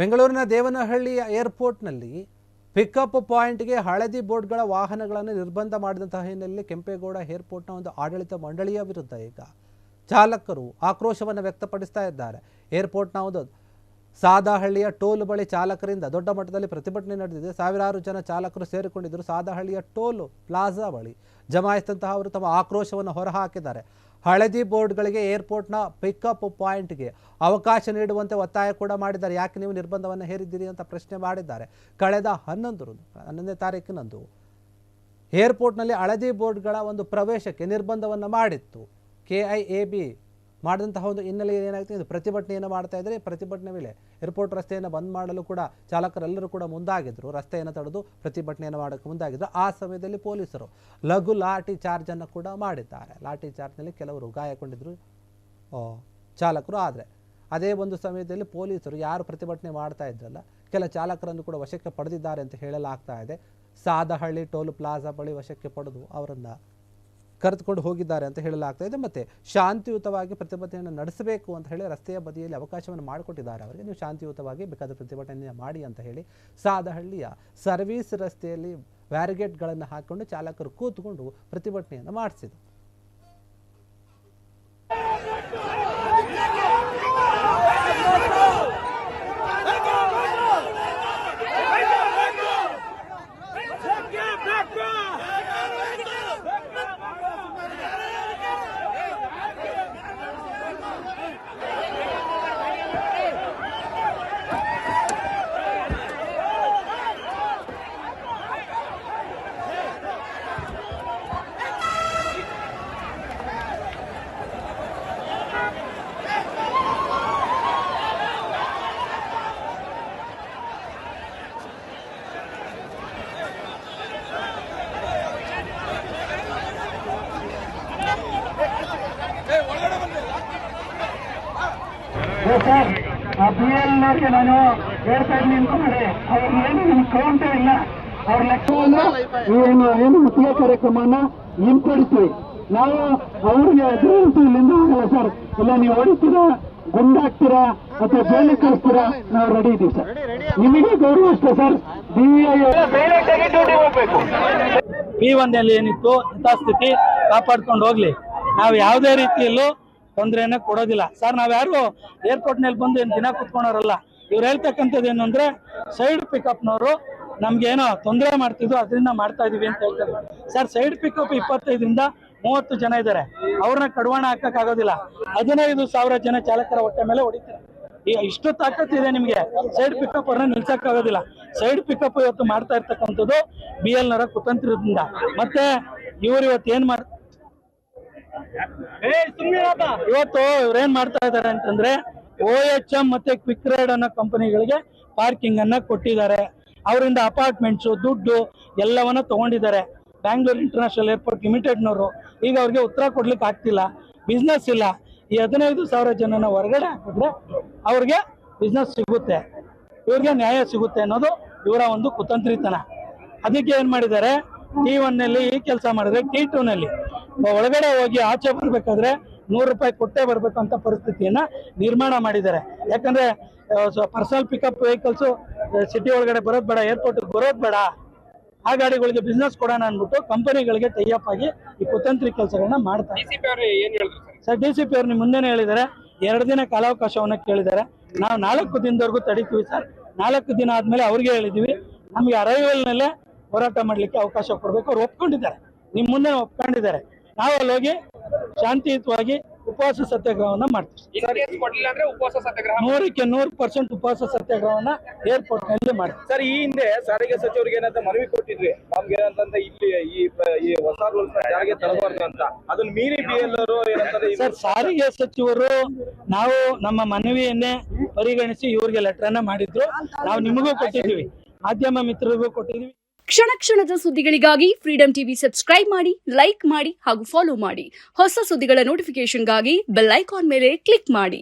ಬೆಂಗಳೂರಿನ ದೇವನಹಳ್ಳಿಯ ಏರ್ಪೋರ್ಟ್ನಲ್ಲಿ ಪಿಕಪ್ ಪಾಯಿಂಟ್ಗೆ ಹಳದಿ ಬೋರ್ಡ್ಗಳ ವಾಹನಗಳನ್ನು ನಿರ್ಬಂಧ ಮಾಡಿದಂತಹ ಹಿನ್ನೆಲೆಯಲ್ಲಿ ಕೆಂಪೇಗೌಡ ಏರ್ಪೋರ್ಟ್ನ ಒಂದು ಆಡಳಿತ ಮಂಡಳಿಯ ವಿರುದ್ಧ ಈಗ ಚಾಲಕರು ಆಕ್ರೋಶವನ್ನು ವ್ಯಕ್ತಪಡಿಸ್ತಾ ಇದ್ದಾರೆ. ಏರ್ಪೋರ್ಟ್ನ ಒಂದು ಸಾದಹಳ್ಳಿಯ ಟೋಲ್ ಬಳಿ ಚಾಲಕರಿಂದ ದೊಡ್ಡ ಮಟ್ಟದಲ್ಲಿ ಪ್ರತಿಭಟನೆ ನಡೆದಿದೆ. ಸಾವಿರಾರು ಜನ ಚಾಲಕರು ಸೇರಿಕೊಂಡಿದ್ದರು. ಸಾದಹಳ್ಳಿಯ ಟೋಲ್ ಪ್ಲಾಜಾ ಬಳಿ ಜಮಾಯಿಸಿದಂತಹ ಅವರು ತಮ್ಮ ಆಕ್ರೋಶವನ್ನು ಹೊರಹಾಕಿದ್ದಾರೆ. ಹಳದಿ ಬೋರ್ಡ್ಗಳಿಗೆ ಏರ್ಪೋರ್ಟ್ನ ಪಿಕಪ್ ಪಾಯಿಂಟ್ಗೆ ಅವಕಾಶ ನೀಡುವಂತೆ ಒತ್ತಾಯ ಕೂಡ ಮಾಡಿದ್ದಾರೆ. ಯಾಕೆ ನೀವು ನಿರ್ಬಂಧವನ್ನು ಹೇರಿದ್ದೀರಿ ಅಂತ ಪ್ರಶ್ನೆ ಮಾಡಿದ್ದಾರೆ. ಕಳೆದ 11ನೇ ತಾರೀಕಿನಂದು ಏರ್ಪೋರ್ಟ್ನಲ್ಲಿ ಹಳದಿ ಬೋರ್ಡ್ಗಳ ಒಂದು ಪ್ರವೇಶಕ್ಕೆ ನಿರ್ಬಂಧವನ್ನು ಮಾಡಿತ್ತು. KIAB ಮಾಡಿದಂತಹ ಒಂದು ಹಿನ್ನೆಲೆಯಲ್ಲಿ ಏನಾಗ್ತದೆ, ಇದು ಪ್ರತಿಭಟನೆಯನ್ನು ಮಾಡ್ತಾ ಇದ್ದಾರೆ. ಪ್ರತಿಭಟನೆ ವೇಳೆ ಏರ್ಪೋರ್ಟ್ ರಸ್ತೆಯನ್ನು ಬಂದ್ ಮಾಡಲು ಕೂಡ ಚಾಲಕರೆಲ್ಲರೂ ಕೂಡ ಮುಂದಾಗಿದ್ದರು. ರಸ್ತೆಯನ್ನು ತಡೆದು ಪ್ರತಿಭಟನೆಯನ್ನು ಮಾಡೋಕ್ಕೆ ಮುಂದಾಗಿದ್ದರು. ಆ ಸಮಯದಲ್ಲಿ ಪೊಲೀಸರು ಲಘು ಲಾಠಿ ಚಾರ್ಜನ್ನು ಕೂಡ ಮಾಡಿದ್ದಾರೆ. ಲಾಠಿ ಚಾರ್ಜ್ನಲ್ಲಿ ಕೆಲವರು ಗಾಯಗೊಂಡಿದ್ದರು ಚಾಲಕರು. ಆದರೆ ಅದೇ ಒಂದು ಸಮಯದಲ್ಲಿ ಪೊಲೀಸರು ಯಾರು ಪ್ರತಿಭಟನೆ ಮಾಡ್ತಾ ಇದ್ರಲ್ಲ, ಕೆಲ ಚಾಲಕರನ್ನು ಕೂಡ ವಶಕ್ಕೆ ಪಡೆದಿದ್ದಾರೆ ಅಂತ ಹೇಳಲಾಗ್ತಾ ಇದೆ. ಸಾದಹಳ್ಳಿ ಟೋಲ್ ಪ್ಲಾಜಾ ಬಳಿ ವಶಕ್ಕೆ ಪಡೆದು ಅವರನ್ನು ಕರೆದುಕೊಂಡು ಹೋಗಿದ್ದಾರೆ ಅಂತ ಹೇಳಲಾಗ್ತಾ ಇದೆ. ಮತ್ತು ಶಾಂತಿಯುತವಾಗಿ ಪ್ರತಿಭಟನೆಯನ್ನು ನಡೆಸಬೇಕು ಅಂತ ಹೇಳಿ ರಸ್ತೆಯ ಬದಿಯಲ್ಲಿ ಅವಕಾಶವನ್ನು ಮಾಡಿಕೊಟ್ಟಿದ್ದಾರೆ. ಅವರಿಗೆ ನೀವು ಶಾಂತಿಯುತವಾಗಿ ಬೇಕಾದ ಪ್ರತಿಭಟನೆ ಮಾಡಿ ಅಂತ ಹೇಳಿ ಸಾದಹಳ್ಳಿಯ ಸರ್ವಿಸ್ ರಸ್ತೆಯಲ್ಲಿ ಬ್ಯಾರಿಗೇಡ್ಗಳನ್ನು ಹಾಕಿಕೊಂಡು ಚಾಲಕರು ಕೂತ್ಕೊಂಡು ಪ್ರತಿಭಟನೆಯನ್ನು ಮಾಡಿಸಿದರು. ಸರ್, ಆ BLನವ್ರಿಗೆ ನಾನು ಹೇಳ್ತಾ ಇದ್ದೀನಿ ಅಂತಂದ್ರೆ ಅವ್ರಿಗೆ ಏನು ನಿಮ್ಗೆ ಕೌಂಟೇ ಇಲ್ಲ. ಅವ್ರ ಲೆಕ್ಕವನ್ನು ಏನು ಮುಖ್ಯ ಕಾರ್ಯಕ್ರಮನ ಹಿಂಪಡಿಸಿ ನಾವು ಅವ್ರಿಗೆ ಎದುರಿಸಿ ಇಲ್ಲಿಂದ ಆಗಲ್ಲ ಸರ್. ಇಲ್ಲ ನೀವು ಹೊಡಿತೀರಾ, ಗುಂಡಾಗ್ತೀರಾ ಅಥವಾ ಜೈಲಿಗೆ ಕಳಿಸ್ತೀರಾ, ನಾವು ರೆಡಿ ಇದ್ದೀವಿ ಸರ್. ನಿಮಗೆ ಗೌರವ ಅಷ್ಟೇ ಸರ್. P1 ಏನಿತ್ತು ಯಥಾಸ್ಥಿತಿ ಕಾಪಾಡ್ಕೊಂಡು ಹೋಗ್ಲಿ. ನಾವು ಯಾವುದೇ ರೀತಿಯಲ್ಲೂ ತೊಂದರೆಯನ್ನ ಕೊಡೋದಿಲ್ಲ ಸರ್. ನಾವ್ಯಾರು ಏರ್ಪೋರ್ಟ್ನಲ್ಲಿ ಬಂದು ಏನು ದಿನ ಕುತ್ಕೊಳೋರಲ್ಲ. ಇವ್ರು ಹೇಳ್ತಕ್ಕಂಥದ್ದು ಏನು ಅಂದ್ರೆ ಸೈಡ್ ಪಿಕಪ್ನವರು ನಮ್ಗೇನೋ ತೊಂದರೆ ಮಾಡ್ತಿದ್ರು, ಅದರಿಂದ ಮಾಡ್ತಾ ಇದೀವಿ ಅಂತ ಹೇಳ್ತಾರೆ ಸರ್. ಸೈಡ್ ಪಿಕಪ್ 25ರಿಂದ 30 ಜನ ಇದ್ದಾರೆ. ಅವ್ರನ್ನ ಕಡಿವಾಣ ಹಾಕಕ್ಕಾಗೋದಿಲ್ಲ. 15,000 ಜನ ಚಾಲಕರ ಹೊಟ್ಟೆ ಮೇಲೆ ಹೊಡಿತಾರೆ. ಇಷ್ಟು ತಾಕತ್ತಿದೆ ನಿಮ್ಗೆ. ಸೈಡ್ ಪಿಕಪ್ ಅವ್ರನ್ನ ನಿಲ್ಸಕ್ಕಾಗೋದಿಲ್ಲ. ಸೈಡ್ ಪಿಕಪ್ ಇವತ್ತು ಮಾಡ್ತಾ ಇರ್ತಕ್ಕಂಥದ್ದು BLನವರ ಕುತಂತ್ರದಿಂದ. ಮತ್ತೆ ಇವ್ರು ಇವತ್ತು ಏನ್ ಇವತ್ತು ಇವ್ರೇನ್ ಮಾಡ್ತಾ ಇದ್ದಾರೆ ಅಂತಂದ್ರೆ OHM ಮತ್ತೆ ಕ್ವಿಕ್ ರೈಡ್ ಅನ್ನೋ ಕಂಪನಿಗಳಿಗೆ ಪಾರ್ಕಿಂಗ್ ಅನ್ನ ಕೊಟ್ಟಿದ್ದಾರೆ. ಅವರಿಂದ ಅಪಾರ್ಟ್ಮೆಂಟ್ಸ್ ದುಡ್ಡು ಎಲ್ಲವನ್ನ ತಗೊಂಡಿದ್ದಾರೆ. ಬ್ಯಾಂಗ್ಳೂರ್ ಇಂಟರ್ನ್ಯಾಷನಲ್ ಏರ್ಪೋರ್ಟ್ ಲಿಮಿಟೆಡ್ನವರು ಈಗ ಅವ್ರಿಗೆ ಉತ್ತರ ಕೊಡ್ಲಿಕ್ಕೆ ಆಗ್ತಿಲ್ಲ, ಬಿಸ್ನೆಸ್ ಇಲ್ಲ. ಈ 15,000 ಜನನ ಹೊರಗಡೆ ಹಾಕಿದ್ರೆ ಅವ್ರಿಗೆ ಬಿಸ್ನೆಸ್ ಸಿಗುತ್ತೆ, ಇವ್ರಿಗೆ ನ್ಯಾಯ ಸಿಗುತ್ತೆ ಅನ್ನೋದು ಇವರ ಒಂದು ಕುತಂತ್ರಿತನ. ಅದಕ್ಕೆ ಏನ್ ಮಾಡಿದ್ದಾರೆ, T1ನಲ್ಲಿ ಈ ಕೆಲಸ ಮಾಡಿದ್ರೆ T2ನಲ್ಲಿ ಒಳಗಡೆ ಹೋಗಿ ಆಚೆ ಬರ್ಬೇಕಾದ್ರೆ 100 ರೂಪಾಯಿ ಕೊಟ್ಟೆ ಬರ್ಬೇಕಂತ ಪರಿಸ್ಥಿತಿಯನ್ನ ನಿರ್ಮಾಣ ಮಾಡಿದ್ದಾರೆ. ಯಾಕಂದ್ರೆ ಪರ್ಸನಲ್ ಪಿಕಪ್ ವೆಹಿಕಲ್ಸ್ ಸಿಟಿ ಒಳಗಡೆ ಬರೋದ್ ಬೇಡ, ಏರ್ಪೋರ್ಟ್ ಬರೋದ್ ಬೇಡ, ಆ ಗಾಡಿಗಳಿಗೆ ಬಿಸ್ನೆಸ್ ಕೊಡೋಣ ಅಂದ್ಬಿಟ್ಟು ಕಂಪನಿಗಳಿಗೆ ಟೈಅಪ್ ಆಗಿ ಈ ಕುತಂತ್ರಿ ಕೆಲಸಗಳನ್ನ ಮಾಡ್ತಾರೆ ಸರ್. DCP ಅವ್ರು ನಿಮ್ ಮುಂದೆನೆ ಹೇಳಿದ್ದಾರೆ, 2 ದಿನ ಕಾಲಾವಕಾಶವನ್ನ ಕೇಳಿದ್ದಾರೆ. ನಾವು 4 ದಿನದವರೆಗೂ ತಡೀತೀವಿ ಸರ್. 4 ದಿನ ಆದ್ಮೇಲೆ ಅವ್ರಿಗೆ ಹೇಳಿದೀವಿ ನಮ್ಗೆ ಅರೈವಲ್ನಲ್ಲೇ ಹೋರಾಟ ಮಾಡ್ಲಿಕ್ಕೆ ಅವಕಾಶ ಕೊಡ್ಬೇಕು. ಅವ್ರು ಒಪ್ಕೊಂಡಿದ್ದಾರೆ, ನಿಮ್ ಮುಂದೆ ಒಪ್ಕೊಂಡಿದ್ದಾರೆ. ನಾವು ಅಲ್ಲಿ ಹೋಗಿ ಶಾಂತಿಯುತವಾಗಿ ಉಪವಾಸ ಸತ್ಯಾಗ್ರಹವನ್ನ ಮಾಡ್ತೀವಿ. 100% ಉಪವಾಸ ಸತ್ಯಾಗ್ರಹವನ್ನ ಏರ್ಪೋರ್ಟ್ ನಲ್ಲಿ ಮಾಡ್ತೀವಿ ಸರ್. ಈ ಹಿಂದೆ ಸಾರಿಗೆ ಸಚಿವರಿಗೆ ಏನಂತ ಮನವಿ ಕೊಟ್ಟಿದ್ವಿ, ನಮ್ಗೆ ಏನಂತಂದ್ರೆ ಇಲ್ಲಿ ಈ ಹೊಸ ರೂಲ್ಸ್ ಜಾರಿಗೆ ತರಬಾರ್ದು ಅಂತ. ಅದನ್ನ ಮೀರಿ BLನವರು ಏನಂತಾರೆ ಸರ್. ಸಾರಿಗೆ ಸಚಿವರು ನಾವು ನಮ್ಮ ಮನವಿಯನ್ನೇ ಪರಿಗಣಿಸಿ ಇವ್ರಿಗೆ ಲೆಟರ್ ಅನ್ನ ಮಾಡಿದ್ರು. ನಾವು ನಿಮಗೂ ಕೊಟ್ಟಿದ್ದೀವಿ, ಮಾಧ್ಯಮ ಮಿತ್ರರಿಗೂ ಕೊಟ್ಟಿದ್ದೀವಿ. ಕ್ಷಣ ಕ್ಷಣದ ಸುದ್ದಿಗಳಿಗಾಗಿ ಫ್ರೀಡಂ ಟಿವಿ ಸಬ್ಸ್ಕ್ರೈಬ್ ಮಾಡಿ, ಲೈಕ್ ಮಾಡಿ ಹಾಗೂ ಫಾಲೋ ಮಾಡಿ. ಹೊಸ ಸುದ್ದಿಗಳ ನೋಟಿಫಿಕೇಶನ್ಗಾಗಿ ಬೆಲ್ ಐಕಾನ್ ಮೇಲೆ ಕ್ಲಿಕ್ ಮಾಡಿ.